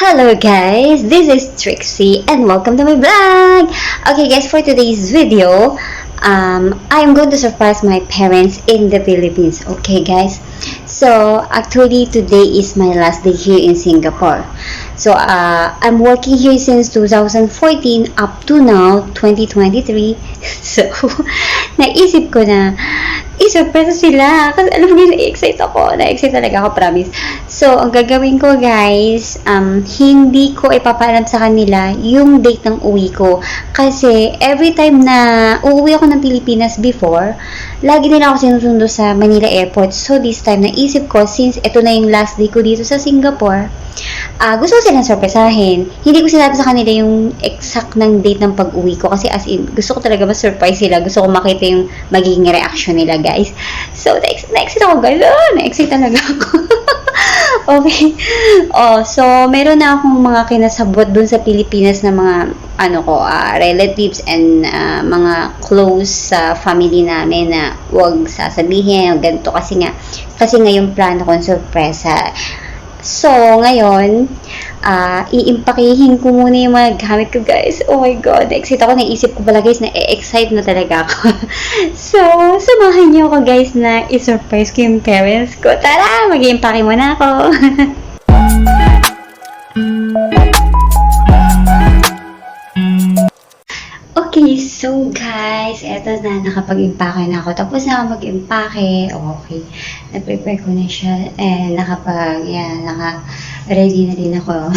Hello guys, this is Trixie and welcome to my vlog! Okay guys, for today's video, I'm going to surprise my parents in the Philippines. Okay guys, so actually today is my last day here in Singapore. So I'm working here since 2014 up to now, 2023. So naisip ko na i-surprise sila. Kasi alam mo, na-excite ako. Na-excite talaga ako, promise. So, ang gagawin ko, guys, hindi ko ipapaalam sa kanila yung date ng uwi ko. Kasi, every time na uuwi ako ng Pilipinas before, lagi nila ako sinusundo sa Manila Airport. So, this time, naisip ko, since ito na yung last day ko dito sa Singapore, gusto ko silang surprisahin. Hindi ko sinabi sa kanila yung exact ng date ng pag-uwi ko. Kasi as in, gusto ko talaga ma-surprise sila. Gusto ko makita yung magiging reaction nila, guys. So, na-excite ako, guys. Na-excite talaga ako. Okay. So, meron na akong mga kinasabot dun sa Pilipinas na mga, relatives and mga close sa family namin na huwag sasabihin, ganito. Kasi nga yung plano kong surpresa. So, ngayon, iimpakihin ko muna yung mga gamit ko, guys. Oh my God, excited ako. Naisip ko pala, guys, na excited na talaga ako. So, samahan niyo ako, guys, na i-surprise ko yung parents ko. Tara, mag-iimpake muna ako. Okay, so guys, eto na, nakapag-impake na ako. Tapos na ako mag-impake. Okay, na-prepare ko na siya. And naka-ready na din ako.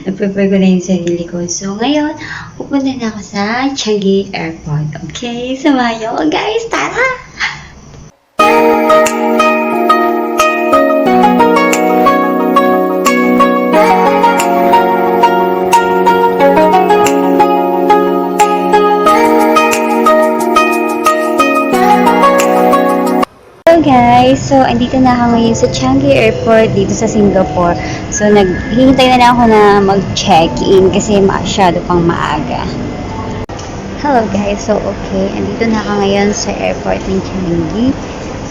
Na-prepare ko na yung sarili ko. So, ngayon, pupunta na ako sa Changi Airport. Okay, samahan niyo ako, guys. Tara! Guys, so andito na ako ngayon sa Changi Airport dito sa Singapore. So naghihintay na lang ako na mag-check-in kasi masyado pang maaga. Hello guys, so okay, andito na ako ngayon sa airport ng Changi.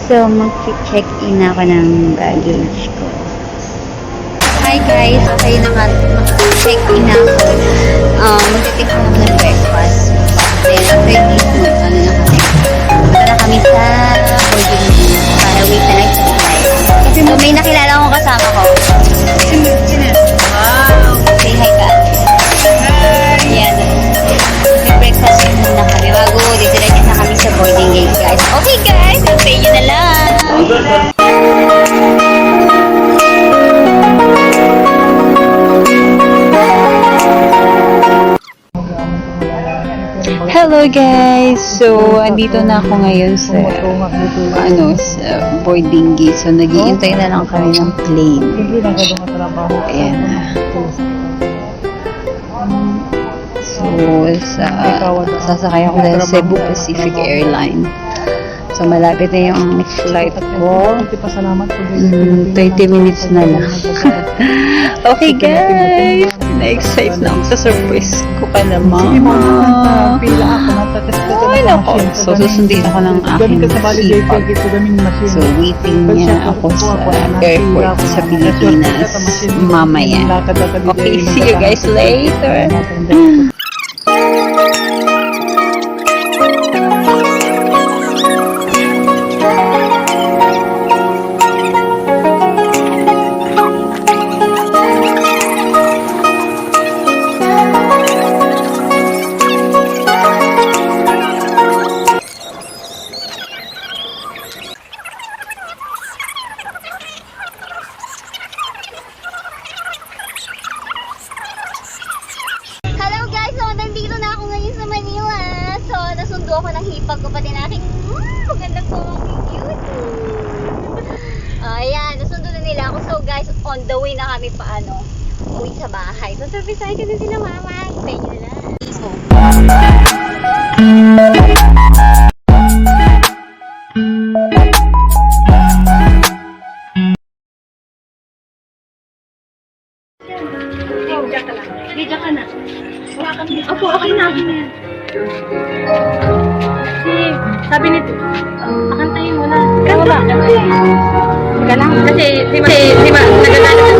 So mag-check-in na ako ng baggage ko. Hi guys, okay, naka-check-in na ako. Mag-take ako ng breakfast. Then after dito, na kami sa boarding room para wait na lang sa flight. So, may nakilala akong kasama ko. Sino? Wow! Say hi ka. Hi! Yan. May breakfast muna kami. Bago, diretso na kami sa boarding gate, guys. Okay, guys. Antay nyo na lang. Hello guys! So, andito na ako ngayon sa boarding gate. So, nag-iintay na lang kami ng plane. Ayan. So, sasakay ako sa Cebu Pacific Airline. So, malapit na yung flight ko. 30 minutes na lang. Okay guys! Na-excite na ako sa surprise ko pa naman. Ay nako. So, susundin ako ng aking hipag. So, waiting niya ako sa airport sa Pilipinas mamaya. Okay, see you guys later. Ako ng hipag ko pati na aking magandang pamangkin cute. Ayan, nasundo na nila ako. So guys, on the way na kami uwi sa bahay. So surprise ko din sila mama. Stay nyo na. Diyan ka na. Opo, okay na ako na yan. Sabi nito, pakantayin mo na. Kanta ba? Teka lang. Kasi, di ba, nagagalit.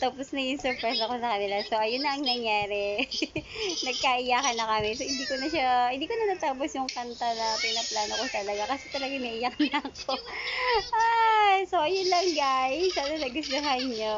Tapos na yung surprise ako sa kanila. So, ayun na ang nangyari. Nagkaiyakan na kami. So, hindi ko na natapos yung kanta na pinaplano ko talaga. Kasi talaga naiyak na ako. Ay, so, ayun lang guys. Sana nagustuhan nyo.